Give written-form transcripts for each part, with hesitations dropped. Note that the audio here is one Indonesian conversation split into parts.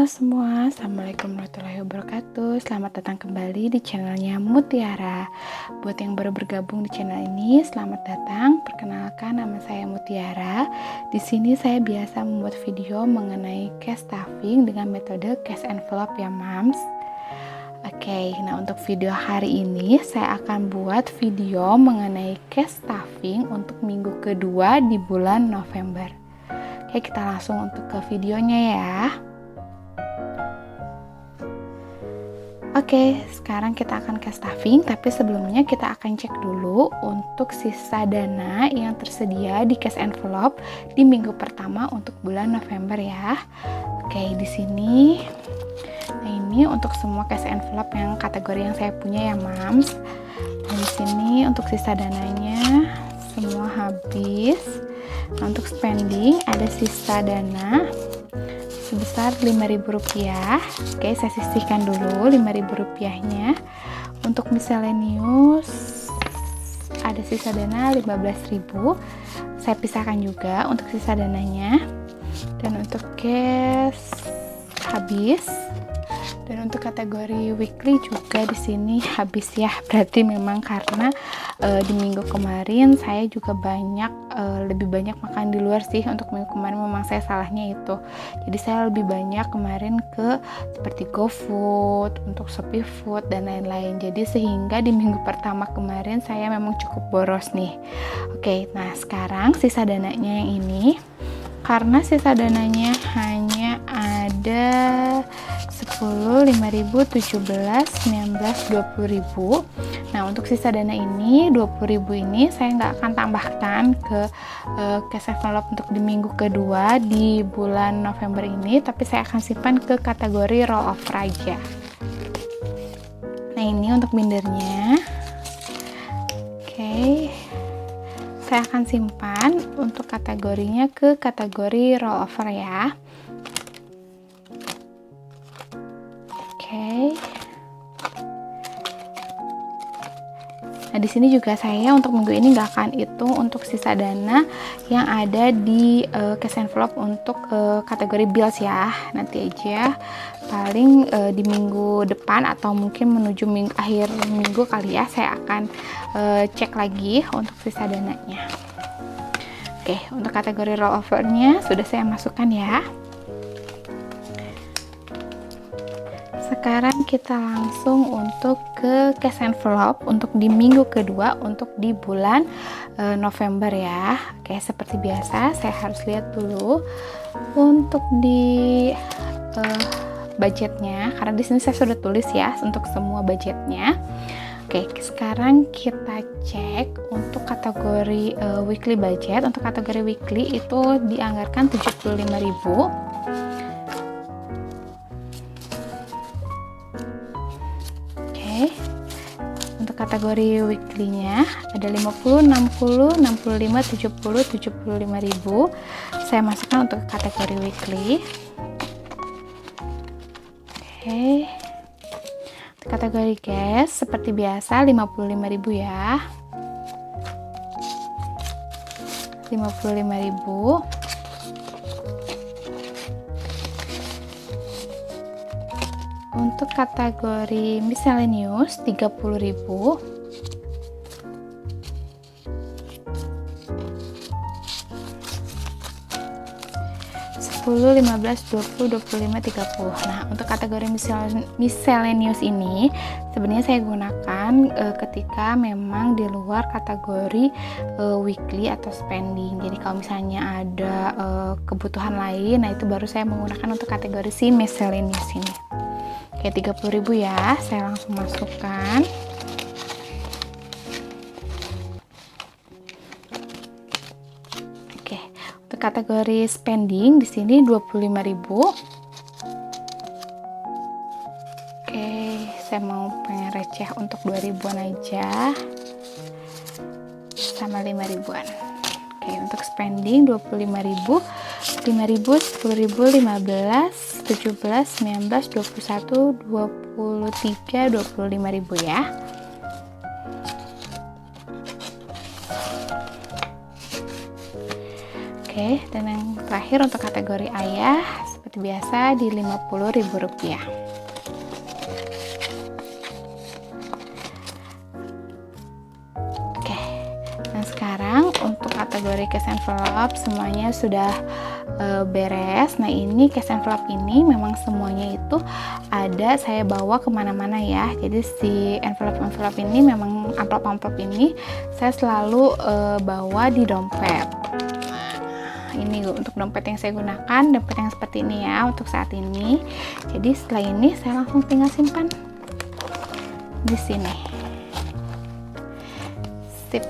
Halo semua, Assalamualaikum warahmatullahi wabarakatuh. Selamat datang kembali di channelnya Mutiara. Buat yang baru bergabung di channel ini, selamat datang. Perkenalkan, nama saya Mutiara. Di sini saya biasa membuat video mengenai cash stuffing dengan metode cash envelope ya mams. Oke, nah untuk video hari ini saya akan buat video mengenai cash stuffing untuk minggu kedua di bulan November. Oke, kita langsung untuk ke videonya ya. Oke, sekarang kita akan cash stuffing, tapi sebelumnya kita akan cek dulu untuk sisa dana yang tersedia di cash envelope di minggu pertama untuk bulan November ya. Oke, di sini. Nah, ini untuk semua cash envelope yang kategori yang saya punya ya, Mams. Nah, di sini untuk sisa dananya semua habis. Nah, untuk spending ada sisa dana sebesar Rp5.000. Oke, saya sisihkan dulu Rp5.000-nya. Untuk miscellaneous ada sisa dana Rp15.000. Saya pisahkan juga untuk sisa dananya. Dan untuk cash habis. Dan untuk kategori weekly juga di sini habis ya. Berarti memang karena di minggu kemarin saya juga lebih banyak makan di luar sih. Untuk minggu kemarin memang saya salahnya itu. Jadi saya lebih banyak kemarin ke seperti GoFood, untuk Shopee Food dan lain-lain. Jadi sehingga di minggu pertama kemarin saya memang cukup boros nih. Oke, nah sekarang sisa dananya yang ini. Karena sisa dananya hanya ada 10, 5.000, 17, 19, 20.000. Nah, untuk sisa dana ini 20.000 ini saya nggak akan tambahkan ke cash envelope untuk di minggu kedua di bulan November ini, tapi saya akan simpan ke kategori roll over aja. Nah, ini untuk bindernya. Oke. Saya akan simpan untuk kategorinya ke kategori roll over ya. Oke. Nah, di sini juga saya untuk minggu ini nggak akan hitung untuk sisa dana yang ada di cash envelope untuk kategori bills ya. Nanti aja paling di minggu depan atau mungkin menuju akhir minggu kali ya, saya akan cek lagi untuk sisa dananya. Oke, untuk kategori rollover-nya sudah saya masukkan ya. Sekarang kita langsung untuk ke cash envelope untuk di minggu kedua untuk di bulan November ya. Oke, seperti biasa saya harus lihat dulu untuk di budgetnya, karena di sini saya sudah tulis ya untuk semua budgetnya. Oke, sekarang kita cek untuk kategori weekly budget. Untuk kategori weekly itu dianggarkan 75.000. Oke. Untuk kategori weekly-nya ada 50, 60, 65, 70, 75.000. Saya masukkan untuk kategori weekly. Oke. Kategori cash seperti biasa 55.000 ya. 55.000. Untuk kategori miscellaneous 30.000. 10, 15, 20, 25, 30. Nah, untuk kategori miscellaneous ini sebenarnya saya gunakan ketika memang di luar kategori weekly atau spending. Jadi kalau misalnya ada kebutuhan lain, nah itu baru saya menggunakan untuk kategori si miscellaneous ini. Oke, 30.000 ya. Saya langsung masukkan. Kategori spending di sini 25.000. Oke, saya mau pengen receh untuk 2.000-an aja. Sama 5.000-an. Oke, untuk spending 25.000, 5.000, 10.000, 15, 17, 19, 21, 23, 25.000 ya. Oke, dan yang terakhir untuk kategori ayah seperti biasa di Rp50.000. Oke, nah sekarang untuk kategori cash envelope semuanya sudah beres. Nah ini cash envelope ini memang semuanya itu ada saya bawa kemana-mana ya. Jadi si envelope ini memang amplop ini saya selalu bawa di dompet. Nah, ini untuk dompet yang saya gunakan, dompet yang seperti ini ya untuk saat ini. Jadi setelah ini saya langsung tinggal simpan di sini. Sip.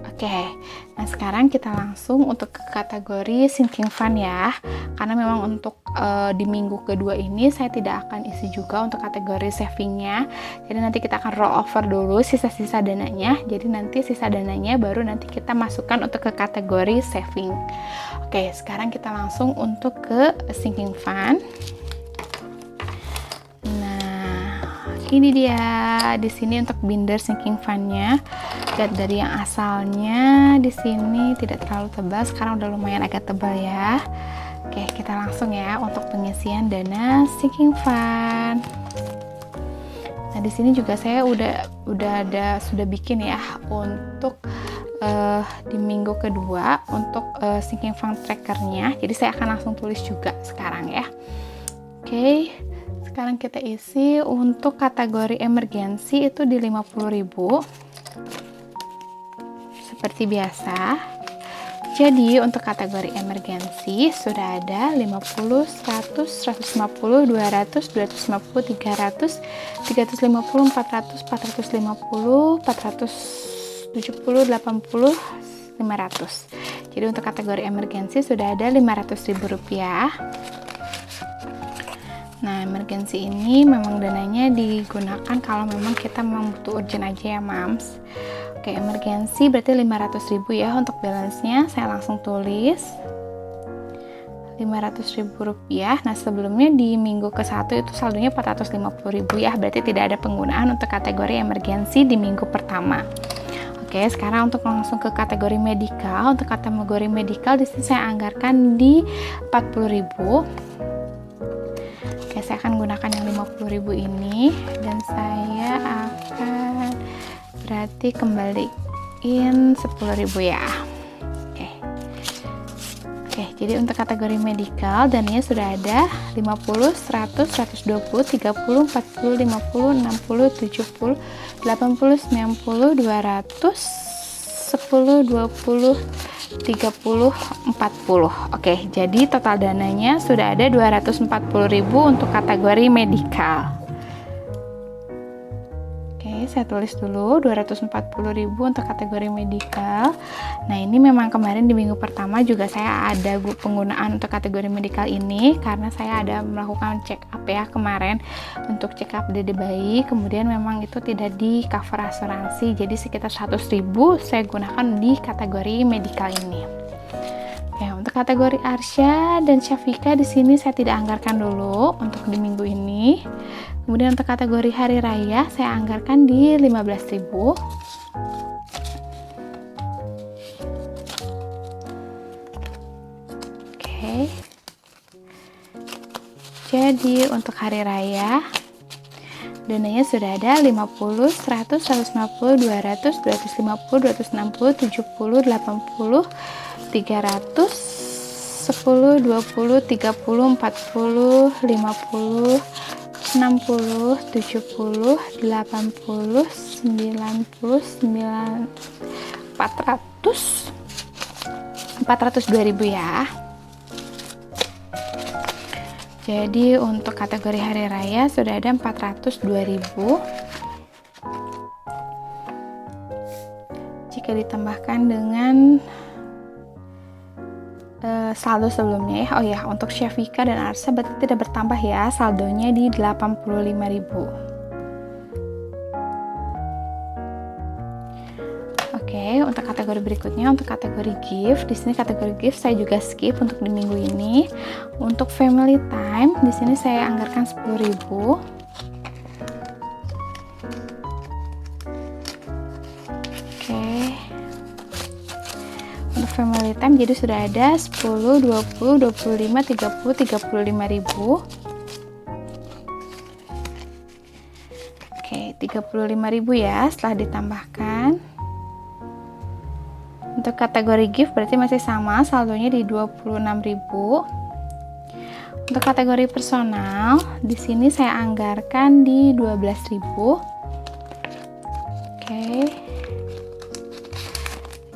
Oke, nah sekarang kita langsung untuk ke kategori sinking fund ya, karena memang untuk di minggu kedua ini saya tidak akan isi juga untuk kategori savingnya, jadi nanti kita akan roll over dulu sisa-sisa dananya, jadi nanti sisa dananya baru nanti kita masukkan untuk ke kategori saving. Oke, sekarang kita langsung untuk ke sinking fund. Ini dia di sini untuk binder sinking fund-nya. Lihat dari yang asalnya di sini tidak terlalu tebal, sekarang udah lumayan agak tebal ya. Oke, kita langsung ya untuk pengisian dana sinking fund. Nah, di sini juga saya sudah bikin ya untuk di minggu kedua untuk sinking fund trackernya. Jadi saya akan langsung tulis juga sekarang ya. Oke. Sekarang kita isi untuk kategori emergensi itu di 50.000 seperti biasa. Jadi untuk kategori emergensi sudah ada 50, 100, 150, 200, 250, 300, 350, 400, 450, 470, 80, 500. Jadi untuk kategori emergensi sudah ada Rp500.000. Nah, emergency ini memang dananya digunakan kalau memang kita memang butuh urgent aja ya, Mams. Oke, emergency berarti 500.000 ya untuk balance-nya. Saya langsung tulis Rp500.000. Nah, sebelumnya di minggu ke-1 itu saldonya Rp450.000 ya. Berarti tidak ada penggunaan untuk kategori emergency di minggu pertama. Oke, sekarang untuk langsung ke kategori medical. Untuk kategori medical di sini saya anggarkan di Rp40.000. Oke, saya akan gunakan yang Rp50.000 ini dan saya akan berarti kembaliin Rp10.000 ya. Oke, jadi untuk kategori medical dananya sudah ada 50, 100, 120, 30, 40, 50, 60, 70, 80, 90, 200, 10, 20, 30, 40. Oke, jadi total dananya sudah ada Rp240.000 untuk kategori medical. Oke, saya tulis dulu Rp240.000 untuk kategori medical. Nah, ini memang kemarin di minggu pertama juga saya ada penggunaan untuk kategori medical ini karena saya ada melakukan check up ya kemarin untuk check up dede bayi, kemudian memang itu tidak di cover asuransi, jadi sekitar Rp100.000 saya gunakan di kategori medical ini. Ya, untuk kategori Arsya dan Syafika di sini saya tidak anggarkan dulu untuk di minggu ini. Kemudian untuk kategori hari raya saya anggarkan di Rp15.000. Oke. Jadi untuk hari raya dananya sudah ada 50, 100, 150, 200, 250, 260, 70, 80, 300, 10, 20, 30, 40, 50, 60, 70, 80, 90, 402.000 ya. Jadi untuk kategori hari raya sudah ada 402.000. Jika ditambahkan dengan saldo sebelumnya ya. Oh ya, untuk Syafika dan Arsa berarti tidak bertambah ya, saldonya di 85.000. Oke, untuk kategori berikutnya untuk kategori gift. Di sini kategori gift saya juga skip untuk di minggu ini. Untuk family time di sini saya anggarkan 10.000. family time, jadi sudah ada 10, 20, 25, 30, 35.000. Oke, 35.000 ya setelah ditambahkan. Untuk kategori gift berarti masih sama, saldonya di 26.000. Untuk kategori personal, di sini saya anggarkan di 12.000. Oke.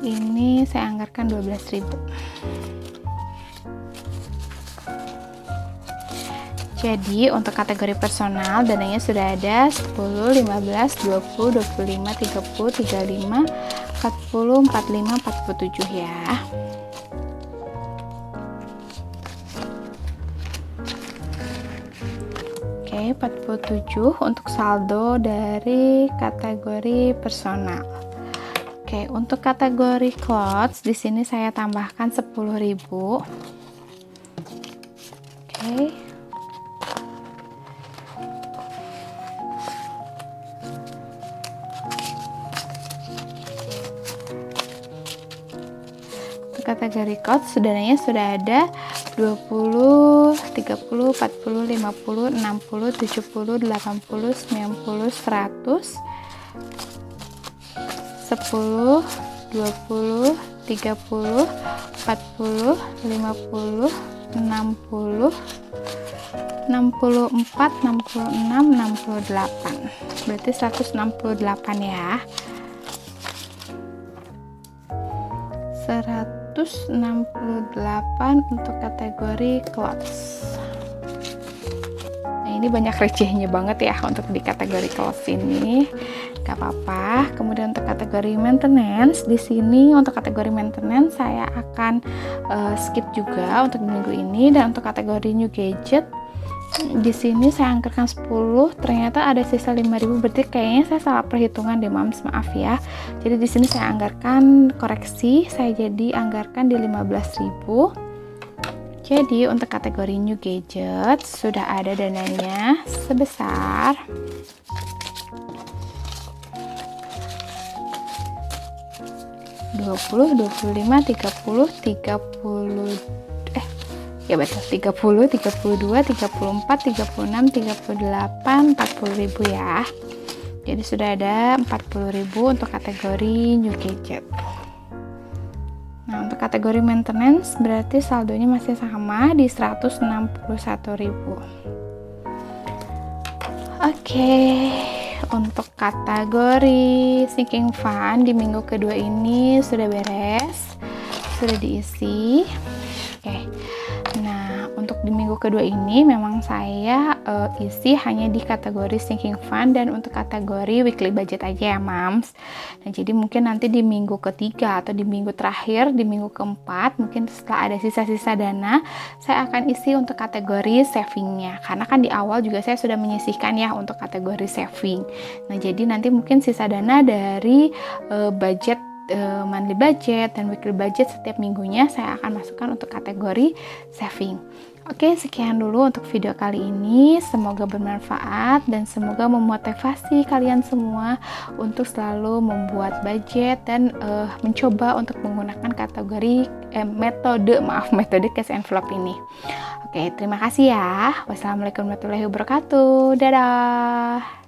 Ini saya anggarkan 12.000. Jadi untuk kategori personal dananya sudah ada 10, 15, 20, 25, 30, 35, 40, 45, 47 ya. Oke, 47 untuk saldo dari kategori personal. Oke, untuk kategori clothes di sini saya tambahkan 10.000. Oke. Kategori clothes dananya sudah ada 20, 30, 40, 50, 60, 70, 80, 90, 100, 10, 20, 30, 40, 50, 60, 64, 66, 68. Berarti 168 ya. 168 untuk kategori clothes. Nah, ini banyak recehnya banget ya untuk di kategori clothes ini. Gak apa-apa. Kemudian untuk kategori maintenance, di sini untuk kategori maintenance saya akan skip juga untuk minggu ini. Dan untuk kategori new gadget, di sini saya anggarkan 10, ternyata ada sisa 5.000, berarti kayaknya saya salah perhitungan deh Mams, maaf ya. Jadi di sini saya anggarkan koreksi, saya jadi anggarkan di 15.000. Jadi untuk kategori new gadget sudah ada dananya sebesar 20, 25, 30, 30, ya betul, 30, 32, 34, 36, 38, 40.000 ya. Jadi sudah ada 40.000 untuk kategori new gadget. Nah, untuk kategori maintenance berarti saldonya masih sama di 161.000. Oke, untuk kategori sinking fund di minggu kedua ini sudah beres, sudah diisi. Oke. Nah, untuk di minggu kedua ini memang saya isi hanya di kategori sinking fund dan untuk kategori weekly budget aja ya Mams. Nah, jadi mungkin nanti di minggu ketiga atau di minggu terakhir, di minggu keempat, mungkin setelah ada sisa-sisa dana, saya akan isi untuk kategori savingnya. Karena kan di awal juga saya sudah menyisihkan ya untuk kategori saving. Nah, jadi nanti mungkin sisa dana dari budget monthly budget dan weekly budget setiap minggunya saya akan masukkan untuk kategori saving. Oke, sekian dulu untuk video kali ini. Semoga bermanfaat dan semoga memotivasi kalian semua untuk selalu membuat budget dan mencoba untuk menggunakan kategori metode cash envelope ini. Oke, terima kasih ya. Wassalamualaikum warahmatullahi wabarakatuh. Dadah.